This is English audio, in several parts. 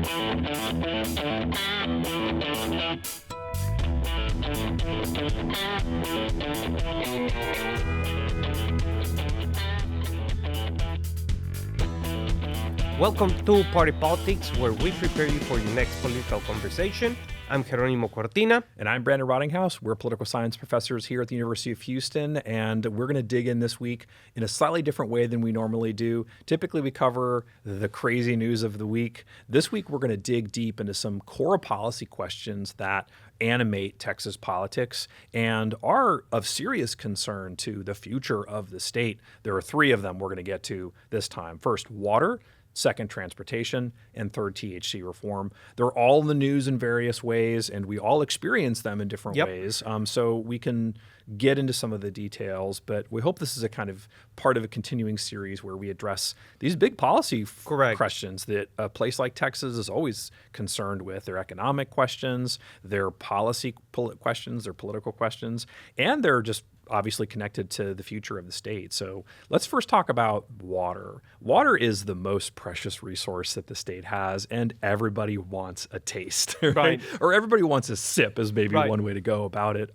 Welcome to Party Politics, where we prepare you for your next political conversation. I'm Jeronimo Cortina. And I'm Brandon Rottinghaus. We're political science professors here at the University of Houston, and we're going to dig in this week in a slightly different way than we normally do. Typically, we cover the crazy news of the week. This week, we're going to dig deep into some core policy questions that animate Texas politics and are of serious concern to the future of the state. There are three of them we're going to get to this time. First, water. Second, transportation, and third, THC reform. They're all in the news in various ways, and we all experience them in different ways. So we can get into some of the details, but we hope this is a kind of part of a continuing series where we address these big policy questions that a place like Texas is always concerned with. Their economic questions, their policy questions, their political questions, and they're just obviously connected to the future of the state. So let's first talk about water. Water is the most precious resource that the state has, and everybody wants a taste, right? Or everybody wants a sip is maybe one way to go about it.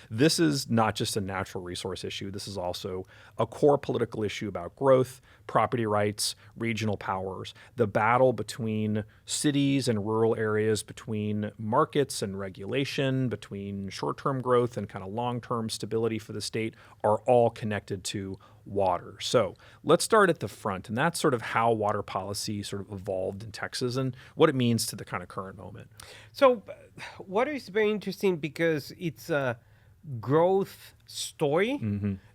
This is not just a natural resource issue. This is also a core political issue about growth, property rights, regional powers, the battle between cities and rural areas, between markets and regulation, between short-term growth and kind of long-term stability for the state are all connected to water. So let's start at the front, and that's sort of how water policy sort of evolved in Texas and what it means to the kind of current moment. So water is very interesting because it's a growth story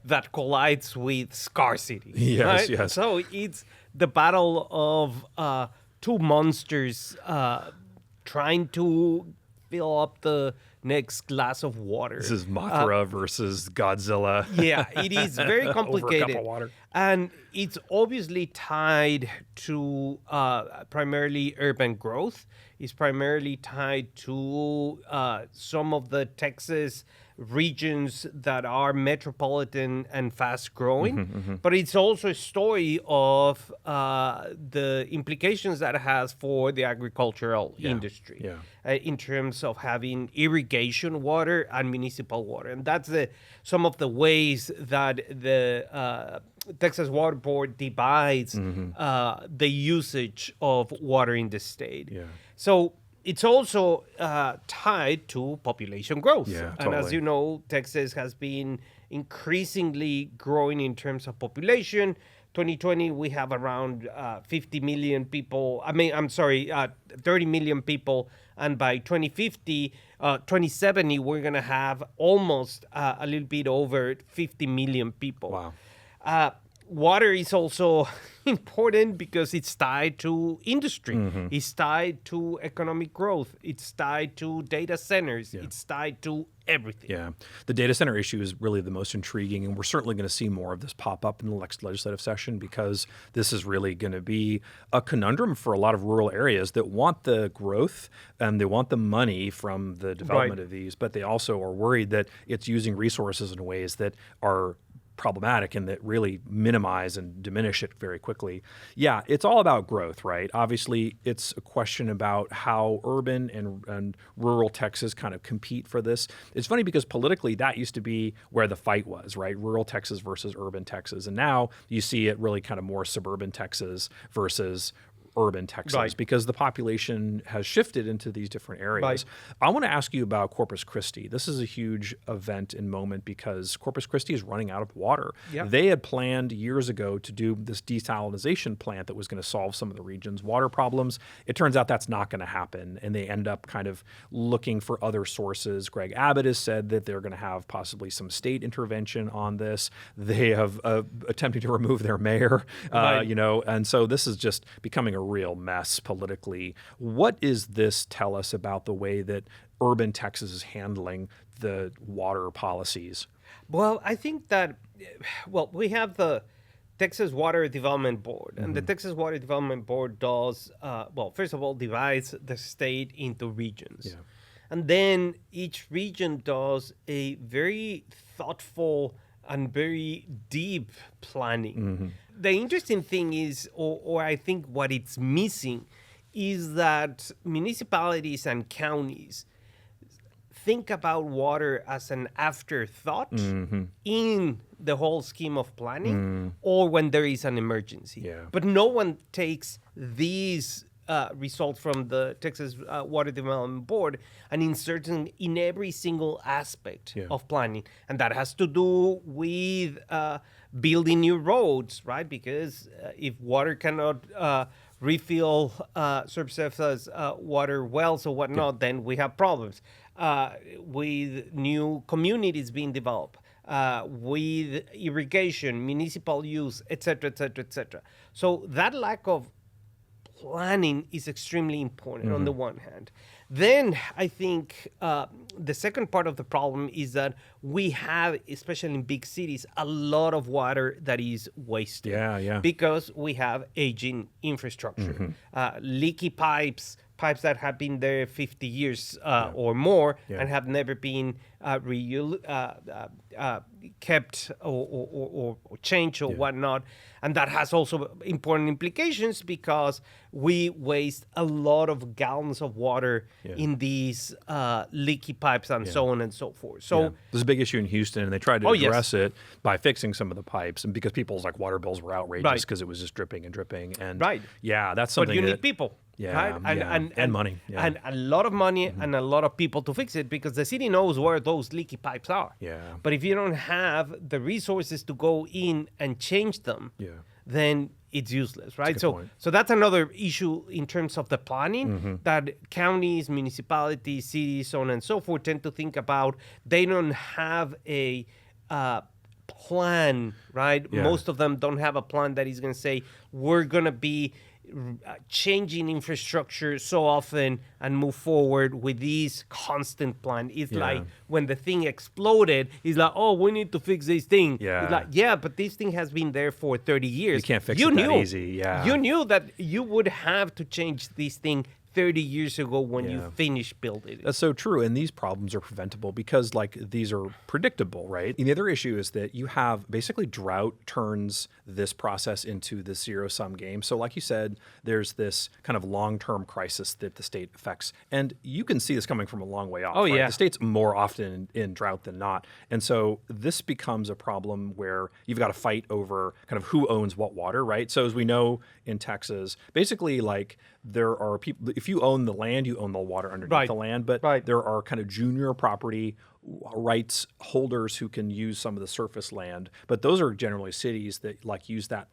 that collides with scarcity. Yes, yes. So it's the battle of two monsters trying to fill up the next glass of water. This is Mothra versus Godzilla. Yeah, it is very complicated. Over a cup of water. And it's obviously tied to primarily urban growth. It's primarily tied to some of the Texas regions that are metropolitan and fast growing. But it's also a story of the implications that it has for the agricultural industry in terms of having irrigation water and municipal water. And that's some of the ways that the Texas Water Board divides the usage of water in the state. Yeah. So it's also tied to population growth. Yeah, and as you know, Texas has been increasingly growing in terms of population. 2020, we have around 50 million people. 30 million people. And by 2070, we're going to have almost a little bit over 50 million people. Wow. Water is also important because it's tied to industry. It's tied to economic growth. It's tied to data centers. Yeah. It's tied to everything. Yeah. The data center issue is really the most intriguing, and we're certainly going to see more of this pop up in the next legislative session because this is really going to be a conundrum for a lot of rural areas that want the growth and they want the money from the development of these, but they also are worried that it's using resources in ways that are problematic and that really minimize and diminish it very quickly. Yeah, it's all about growth, right? Obviously, it's a question about how urban and rural Texas kind of compete for this. It's funny because politically, that used to be where the fight was, right? Rural Texas versus urban Texas. And now you see it really kind of more suburban Texas versus urban Texas because the population has shifted into these different areas. I want to ask you about Corpus Christi. This is a huge event and moment because Corpus Christi is running out of water. Yep. They had planned years ago to do this desalination plant that was going to solve some of the region's water problems. It turns out that's not going to happen, and they end up kind of looking for other sources. Greg Abbott has said that they're going to have possibly some state intervention on this. They have attempted to remove their mayor, and so this is just becoming a real mess politically. What does this tell us about the way that urban Texas is handling the water policies? Well, I think that, we have the Texas Water Development Board, and the Texas Water Development Board does, first of all, divides the state into regions. Yeah. And then each region does a very thoughtful and very deep planning. The interesting thing is, or I think what it's missing, is that municipalities and counties think about water as an afterthought in the whole scheme of planning or when there is an emergency. Yeah. But no one takes these results from the Texas Water Development Board and inserts them in every single aspect of planning. And that has to do with building new roads, right? Because if water cannot refill surface water wells or whatnot, then we have problems. With new communities being developed, with irrigation, municipal use, etc., etc., etc. So that lack of planning is extremely important on the one hand. Then I think the second part of the problem is that we have, especially in big cities, a lot of water that is wasted. Because we have aging infrastructure, leaky pipes that have been there 50 years or more and have never been kept or changed or whatnot. And that has also important implications because we waste a lot of gallons of water in these leaky pipes and so on and so forth. So there's a big issue in Houston, and they tried to address it by fixing some of the pipes, and because people's water bills were outrageous because it was just dripping and dripping. And that's something. But you need people. Right? And money. And a lot of money and a lot of people to fix it because the city knows where those leaky pipes are. But if you don't have the resources to go in and change them, then it's useless, right? So that's another issue in terms of the planning that counties, municipalities, cities, so on and so forth tend to think about. They don't have a plan, right? Most of them don't have a plan that is going to say, we're going to be changing infrastructure so often and move forward with these constant plan. It's like when the thing exploded, it's like, oh, we need to fix this thing. It's like, but this thing has been there for 30 years. You can't fix it that easy. You knew that you would have to change this thing 30 years ago when you finished building it. That's so true. And these problems are preventable because these are predictable, right? And the other issue is that you have basically drought turns this process into this zero-sum game. So like you said, there's this kind of long-term crisis that the state affects. And you can see this coming from a long way off. The state's more often in drought than not. And so this becomes a problem where you've got to fight over kind of who owns what water, right? So as we know in Texas, basically there are people, if you own the land, you own the water underneath the land, but there are kind of junior property rights holders who can use some of the surface land, but those are generally cities that use that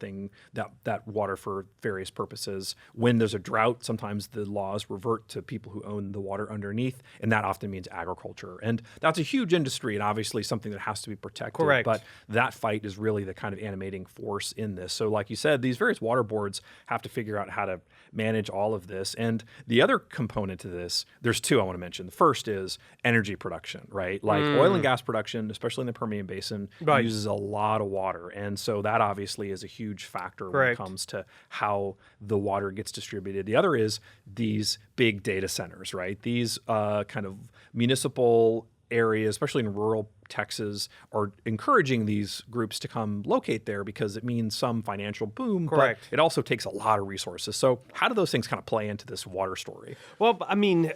water for various purposes. When there's a drought, sometimes the laws revert to people who own the water underneath, and that often means agriculture. And that's a huge industry and obviously something that has to be protected. Correct. But that fight is really the kind of animating force in this. So like you said, these various water boards have to figure out how to manage all of this. And the other component to this, there's two I want to mention. The first is energy production, right? Like oil and gas production, especially in the Permian Basin, uses a lot of water. And so that obviously is a huge factor when it comes to how the water gets distributed. The other is these big data centers, right? These kind of municipal areas, especially in rural Texas, are encouraging these groups to come locate there because it means some financial boom, but it also takes a lot of resources. So how do those things kind of play into this water story? Well, I mean,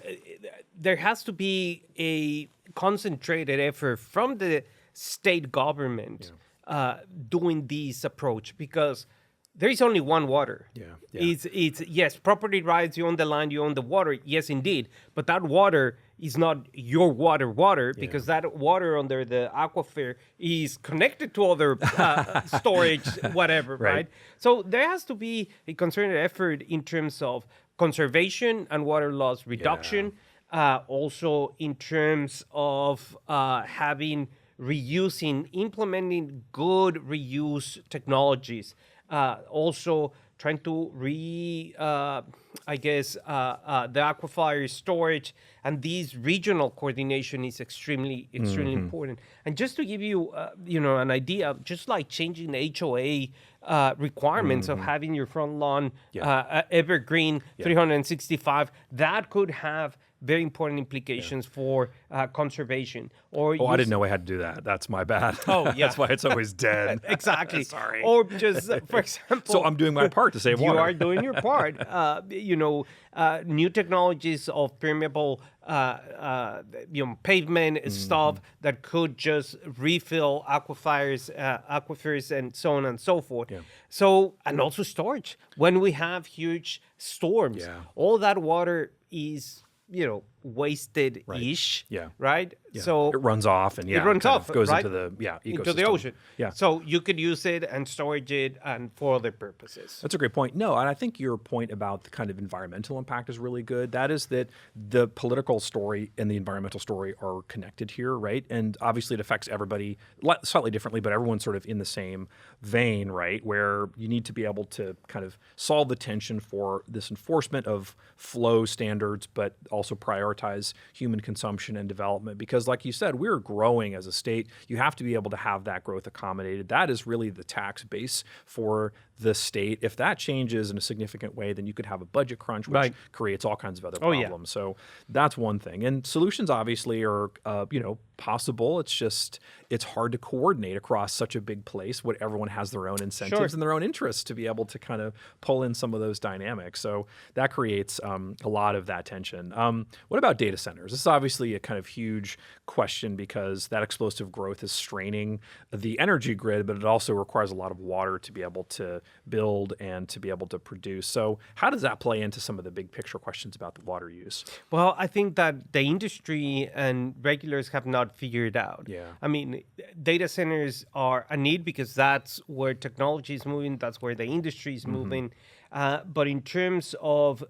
there has to be a concentrated effort from the state government doing this approach because there is only one water. It's yes, property rights, you own the land, you own the water, yes, indeed. But that water is not your water because that water under the aquifer is connected to other storage, whatever, right? So there has to be a concerted effort in terms of conservation and water loss reduction. Also in terms of implementing good reuse technologies. Also trying to the aquifer storage and these regional coordination is extremely important. And just to give you, an idea, just like changing the HOA requirements of having your front lawn evergreen 365, that could have very important implications for conservation. I didn't know I had to do that. That's my bad. That's why it's always dead. Exactly. Sorry. Or just, for example... So I'm doing my part to save water. You are doing your part. new technologies of permeable, pavement stuff that could just refill aquifers, and so on and so forth. Yeah. So, and also storage. When we have huge storms, Yeah. all that water is, wasted-ish, Yeah. right? Yeah. So it runs off and it runs kind off, of goes right? into the ecosystem. Into the ocean. Yeah. So you could use it and storage it and for other purposes. That's a great point. No, and I think your point about the kind of environmental impact is really good. That is that the political story and the environmental story are connected here, right? And obviously it affects everybody slightly differently, but everyone's sort of in the same vein, right? Where you need to be able to kind of solve the tension for this enforcement of flow standards, but also prioritize human consumption and development. Because like you said, we're growing as a state. You have to be able to have that growth accommodated. That is really the tax base for the state. If that changes in a significant way, then you could have a budget crunch, which creates all kinds of other problems. So that's one thing. And solutions obviously are, possible. It's just, it's hard to coordinate across such a big place. What everyone has their own incentives and their own interests to be able to kind of pull in some of those dynamics. So that creates a lot of that tension. What about data centers? This is obviously a kind of huge question because that explosive growth is straining the energy grid, but it also requires a lot of water to be able to build and to be able to produce. So how does that play into some of the big picture questions about the water use? Well, I think that the industry and regulators have not figured out. Yeah. I mean, data centers are a need because that's where technology is moving, that's where the industry is moving. But in terms of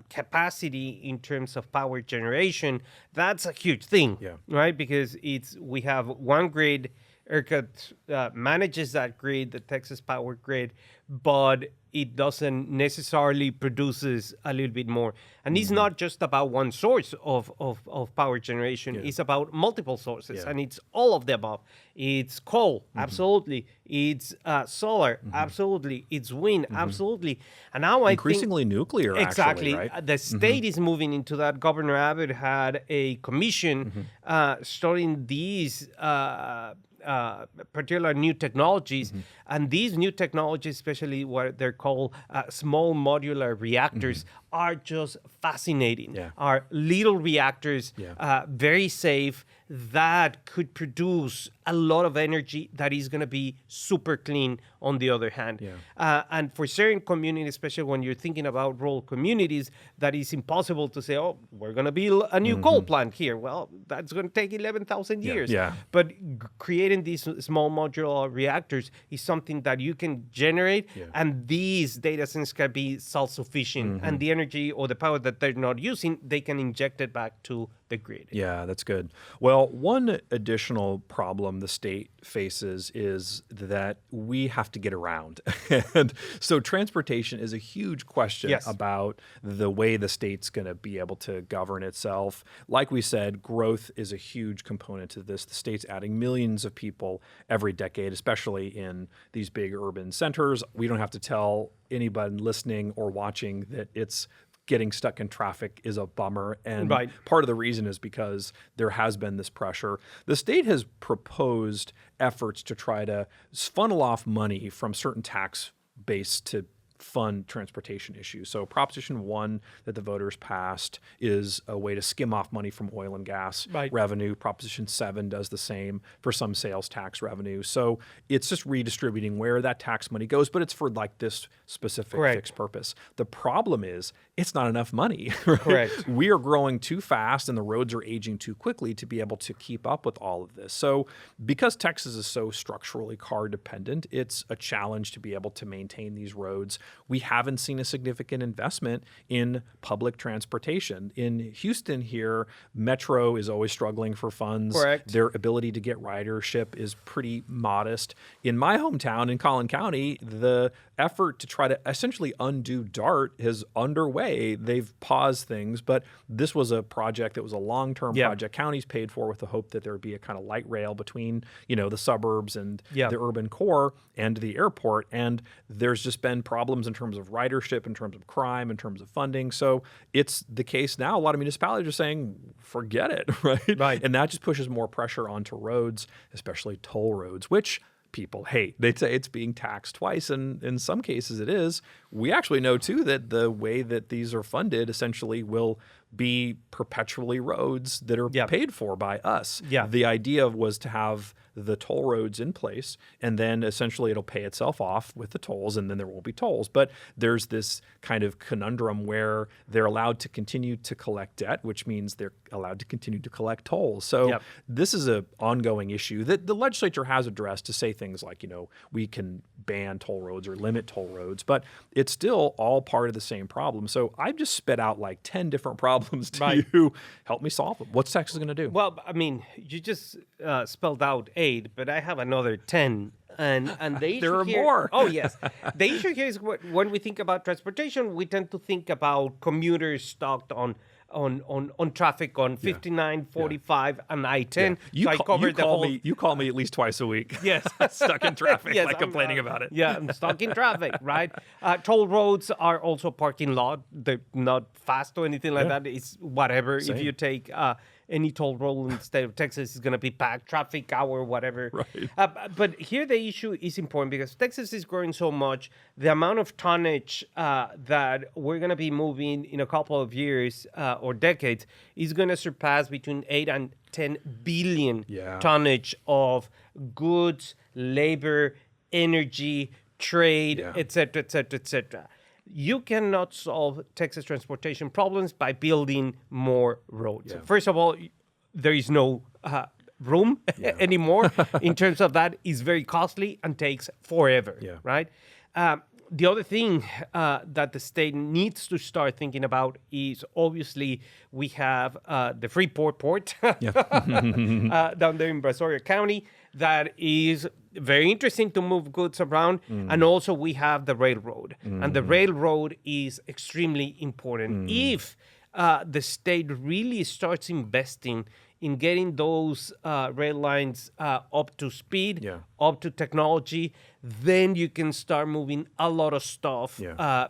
capacity, in terms of power generation, that's a huge thing, right? Because we have one grid. ERCOT manages that grid, the Texas Power Grid, but it doesn't necessarily produces a little bit more. And it's not just about one source of power generation. It's about multiple sources, and it's all of the above. It's coal, absolutely. It's solar, absolutely. It's wind, absolutely. And now increasingly nuclear, exactly. Actually, right? The state is moving into that. Governor Abbott had a commission studying these particular new technologies, and these new technologies, especially what they're called small modular reactors, are just fascinating. Are little reactors, very safe, that could produce a lot of energy that is going to be super clean on the other hand. And for certain communities, especially when you're thinking about rural communities, that is impossible to say, oh, we're going to build a new coal plant here. Well, that's going to take 11,000 years. But creating these small modular reactors is something that you can generate, and these data centers can be self-sufficient, and the energy or the power that they're not using, they can inject it back to the grid. Yeah, that's good. Well, one additional problem the state faces is that we have to get around. And so transportation is a huge question about the way the state's going to be able to govern itself. Like we said, growth is a huge component to this. The state's adding millions of people every decade, especially in these big urban centers. We don't have to tell anybody listening or watching that it's getting stuck in traffic is a bummer. And part of the reason is because there has been this pressure. The state has proposed efforts to try to funnel off money from certain tax base to fund transportation issues. So Proposition 1 that the voters passed is a way to skim off money from oil and gas revenue. Proposition 7 does the same for some sales tax revenue. So it's just redistributing where that tax money goes, but it's for like this specific fixed purpose. The problem is it's not enough money. We are growing too fast and the roads are aging too quickly to be able to keep up with all of this. So because Texas is so structurally car dependent, it's a challenge to be able to maintain these roads. We haven't seen a significant investment in public transportation. In Houston here, Metro is always struggling for funds. Their ability to get ridership is pretty modest. In my hometown, in Collin County, the effort to try to essentially undo DART is underway. They've paused things, but this was a project that was a long-term project. Counties paid for with the hope that there would be a kind of light rail between, the suburbs and the urban core and the airport. And there's just been problems in terms of ridership, in terms of crime, in terms of funding. So it's the case now. A lot of municipalities are saying, forget it, right? And that just pushes more pressure onto roads, especially toll roads, which people hate. They say it's being taxed twice, and in some cases it is. We actually know too that the way that these are funded essentially will be perpetually roads that are paid for by us. Yeah. The idea was to have the toll roads in place, and then essentially it'll pay itself off with the tolls, and then there won't be tolls. But there's this kind of conundrum where they're allowed to continue to collect debt, which means they're allowed to continue to collect tolls. So this is an ongoing issue that the legislature has addressed to say things like, we can ban toll roads or limit toll roads, but it's still all part of the same problem. So I've just spit out like 10 different problems to you. Help me solve them. What's Texas going to do? Well, I mean, you just spelled out 8, but I have another 10. And the issue there are here, more. Oh, yes. The issue here is when we think about transportation, we tend to think about commuters stuck on traffic on 59, 45, and I-10. You call me at least twice a week. Yes. Stuck in traffic, Yes, complaining about it. Yeah, I'm stuck in traffic, right? Toll roads are also parking lot. They're not fast or anything like that. It's whatever. Same. If you take any toll road in the state of Texas, is going to be packed, traffic hour, whatever. Right. But here the issue is important because Texas is growing so much. The amount of tonnage that we're going to be moving in a couple of years or decades is going to surpass between 8 and 10 billion tonnage of goods, labor, energy, trade, et cetera, et cetera, et cetera. You cannot solve Texas transportation problems by building more roads. First of all, there is no room anymore in terms of that. It's very costly and takes forever, right? The other thing that the state needs to start thinking about is obviously we have the Freeport Port down there in Brazoria County that is very interesting to move goods around. And also we have the railroad. And the railroad is extremely important. If the state really starts investing in getting those rail lines up to speed, up to technology, then you can start moving a lot of stuff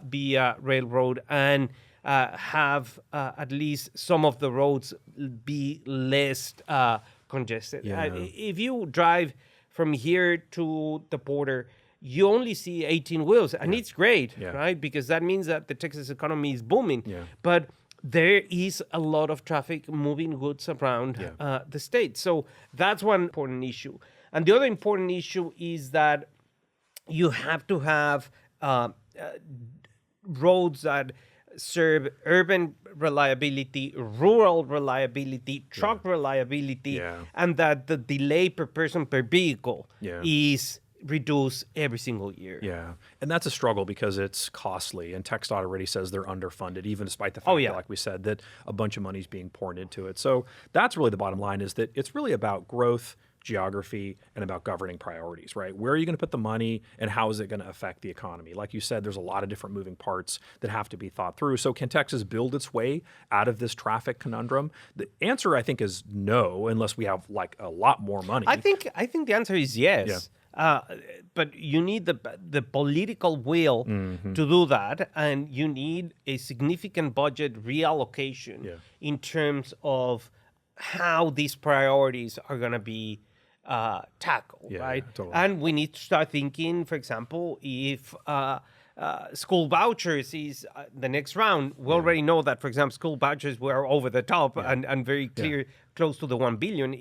via railroad and have at least some of the roads be less congested. If you drive from here to the border, you only see 18 wheels, and it's great, right? Because that means that the Texas economy is booming. But there is a lot of traffic moving goods around the state. So that's one important issue. And the other important issue is that you have to have roads that serve urban reliability, rural reliability, truck reliability, and that the delay per person per vehicle is reduced every single year. Yeah. And that's a struggle because it's costly. And TxDOT already says they're underfunded, even despite the fact that, like we said, that a bunch of money is being poured into it. So that's really the bottom line, is that it's really about growth, geography, and about governing priorities, right? Where are you going to put the money, and how is it going to affect the economy? Like you said, there's a lot of different moving parts that have to be thought through. So can Texas build its way out of this traffic conundrum? The answer, I think, is no, unless we have like a lot more money. I think the answer is yes. But you need the political will to do that, and you need a significant budget reallocation in terms of how these priorities are going to be tackled, right? Totally. And we need to start thinking, for example, if school vouchers is the next round. We already know that, for example, school vouchers were over the top and very clear, close to the 1 billion.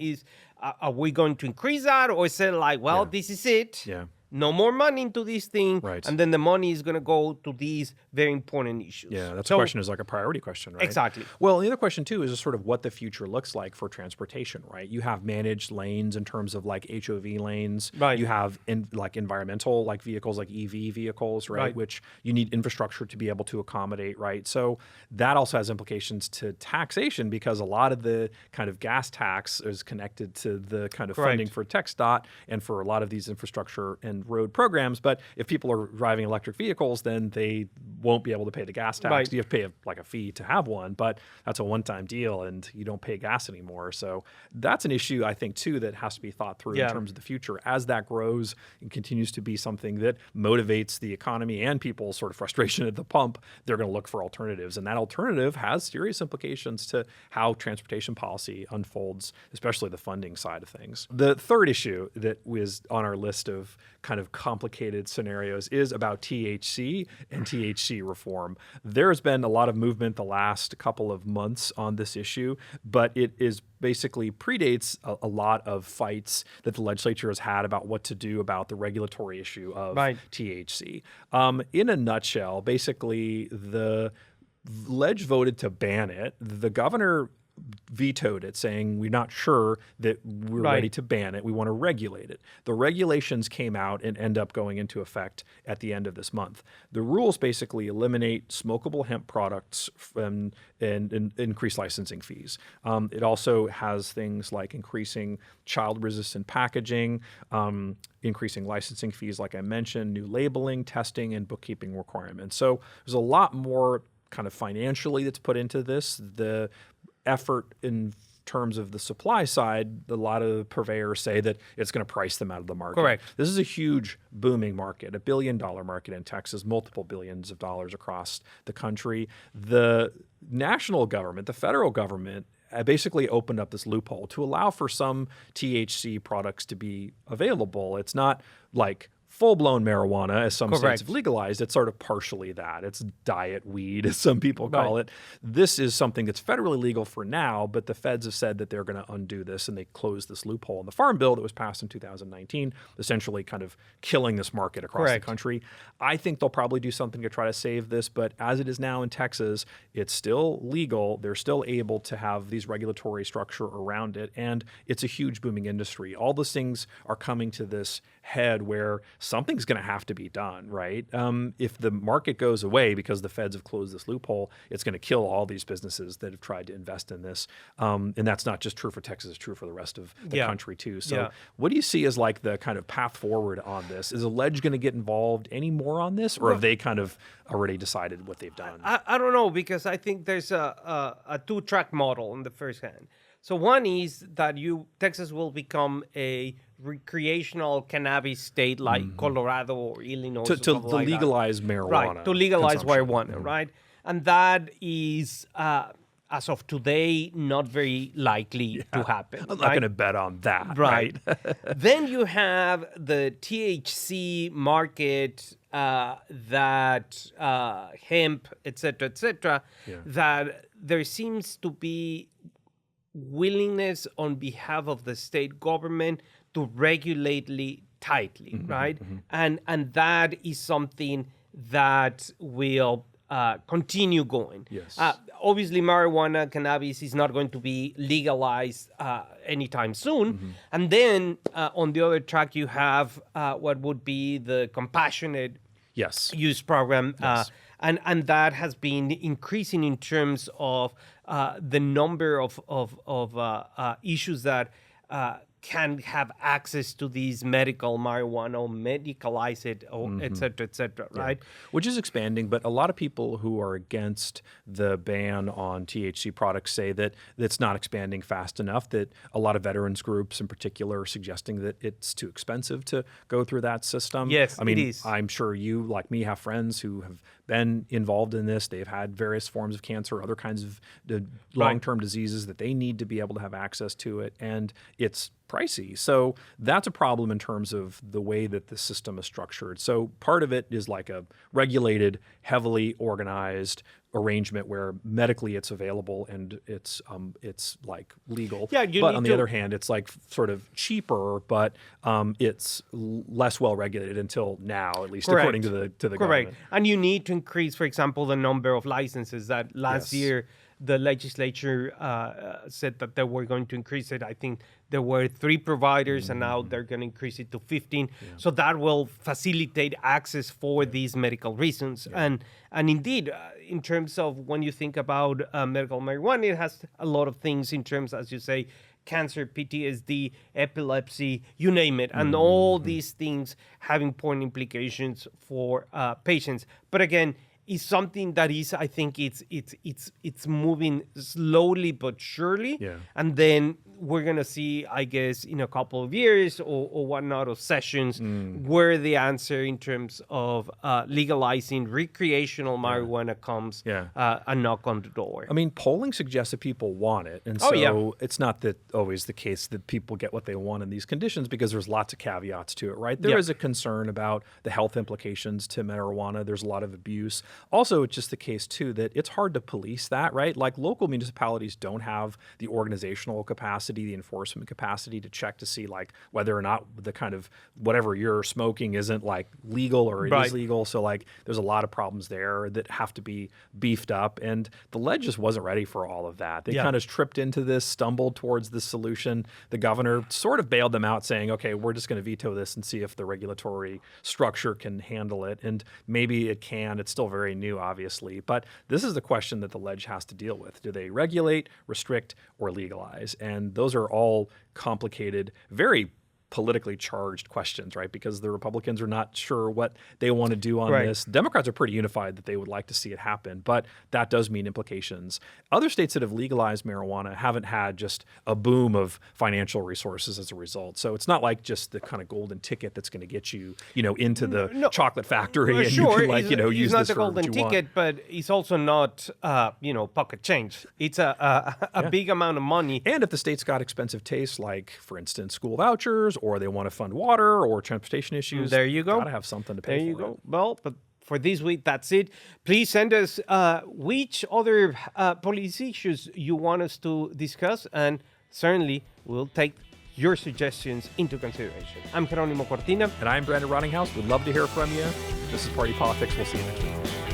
Are we going to increase that, or say like, well, this is it? No more money into this thing, and then the money is going to go to these very important issues. Yeah, that's a question, is like a priority question, right? Exactly. Well, the other question too is just sort of what the future looks like for transportation, right? You have managed lanes in terms of like HOV lanes. You have like environmental like vehicles, like EV vehicles, right? Which you need infrastructure to be able to accommodate, right? So that also has implications to taxation, because a lot of the kind of gas tax is connected to the kind of funding for TxDOT and for a lot of these infrastructure and on-road programs. But if people are driving electric vehicles, then they won't be able to pay the gas tax. Right. You have to pay a fee to have one, but that's a one-time deal, and you don't pay gas anymore. So that's an issue, I think, too, that has to be thought through in terms of the future. As that grows and continues to be something that motivates the economy and people's sort of frustration at the pump, they're going to look for alternatives. And that alternative has serious implications to how transportation policy unfolds, especially the funding side of things. The third issue that was on our list of kind of complicated scenarios is about THC and THC reform. There's been a lot of movement the last couple of months on this issue, but it is basically predates a lot of fights that the legislature has had about what to do about the regulatory issue of THC. In a nutshell, basically the ledge voted to ban it. The governor vetoed it, saying we're not sure that we're ready to ban it. We want to regulate it. The regulations came out and end up going into effect at the end of this month. The rules basically eliminate smokable hemp products and increase licensing fees. It also has things like increasing child-resistant packaging, increasing licensing fees, like I mentioned, new labeling, testing, and bookkeeping requirements. So there's a lot more kind of financially that's put into this. The effort in terms of the supply side, a lot of purveyors say that it's going to price them out of the market. Correct. This is a huge booming market, $1 billion market in Texas, multiple billions of dollars across the country. The national government, the federal government, basically opened up this loophole to allow for some THC products to be available. It's not like full-blown marijuana, as some states have legalized. It's sort of partially that. It's diet weed, as some people call it. This is something that's federally legal for now, but the feds have said that they're going to undo this, and they closed this loophole in the Farm Bill that was passed in 2019, essentially kind of killing this market across the country. I think they'll probably do something to try to save this, but as it is now in Texas, it's still legal. They're still able to have these regulatory structure around it, and it's a huge booming industry. All those things are coming to this head where something's going to have to be done, right? If the market goes away because the feds have closed this loophole, it's going to kill all these businesses that have tried to invest in this. And that's not just true for Texas, it's true for the rest of the country too. So what do you see as like the kind of path forward on this? Is the ledge going to get involved any more on this, or have they kind of already decided what they've done? I don't know, because I think there's a two-track model on the first hand. So one is that Texas will become a recreational cannabis state like Colorado or Illinois. To legalize marijuana. Right, to legalize marijuana, right? And that is, as of today, not very likely to happen. I'm not going to bet on that. Right. Then you have the THC market, that hemp, et cetera, that there seems to be willingness on behalf of the state government to regulate tightly, right? And that is something that will continue going. Yes. Obviously, marijuana, cannabis is not going to be legalized anytime soon. And then on the other track, you have what would be the compassionate use program. And that has been increasing in terms of the number of issues that can have access to these medical marijuana or medicalize it, or et cetera, right? Which is expanding, but a lot of people who are against the ban on THC products say that it's not expanding fast enough, that a lot of veterans groups in particular are suggesting that it's too expensive to go through that system. Yes, I mean, it is. I'm sure you, like me, have friends who have been involved in this. They've had various forms of cancer, other kinds of long-term diseases that they need to be able to have access to it, and it's pricey. So that's a problem in terms of the way that the system is structured. So part of it is like a regulated, heavily organized arrangement where medically it's available and it's like legal. Yeah, but on the other hand, it's like sort of cheaper, but it's less well regulated until now, at least according to the government. And you need to increase, for example, the number of licenses that last year the legislature said that they were going to increase it. I think there were 3 providers, and now they're going to increase it to 15. So that will facilitate access for these medical reasons. And indeed, in terms of when you think about medical marijuana, it has a lot of things in terms, as you say, cancer, PTSD, epilepsy, you name it, and all these things having point implications for patients. But again, is something that is, I think it's moving slowly but surely. Yeah. And then we're going to see, I guess, in a couple of years or whatnot of sessions where the answer in terms of legalizing recreational marijuana comes a knock on the door. I mean, polling suggests that people want it. And so it's not that always the case that people get what they want in these conditions, because there's lots of caveats to it, right? There is a concern about the health implications to marijuana. There's a lot of abuse. Also, it's just the case, too, that it's hard to police that, right? Like, local municipalities don't have the organizational capacity, the enforcement capacity to check to see, like, whether or not the kind of whatever you're smoking isn't, like, legal or it is legal. So, like, there's a lot of problems there that have to be beefed up. And the ledge just wasn't ready for all of that. They kind of tripped into this, stumbled towards this solution. The governor sort of bailed them out, saying, okay, we're just going to veto this and see if the regulatory structure can handle it. And maybe it can. It's still very new, obviously. But this is the question that the ledge has to deal with. Do they regulate, restrict, or legalize? And those are all complicated, very politically charged questions, right? Because the Republicans are not sure what they want to do on this. Democrats are pretty unified that they would like to see it happen, but that does mean implications. Other states that have legalized marijuana haven't had just a boom of financial resources as a result. So it's not like just the kind of golden ticket that's going to get you, into the chocolate factory and you can, like, use this for what you want. It's not the golden ticket, but it's also not, pocket change. It's a big amount of money. And if the state's got expensive tastes, like, for instance, school vouchers, or they want to fund water or transportation issues. There you go. Got to have something to pay for. There you go. Well, but for this week, that's it. Please send us which other policy issues you want us to discuss, and certainly we'll take your suggestions into consideration. I'm Jeronimo Cortina. And I'm Brandon Rottinghaus. We'd love to hear from you. This is Party Politics. We'll see you next week.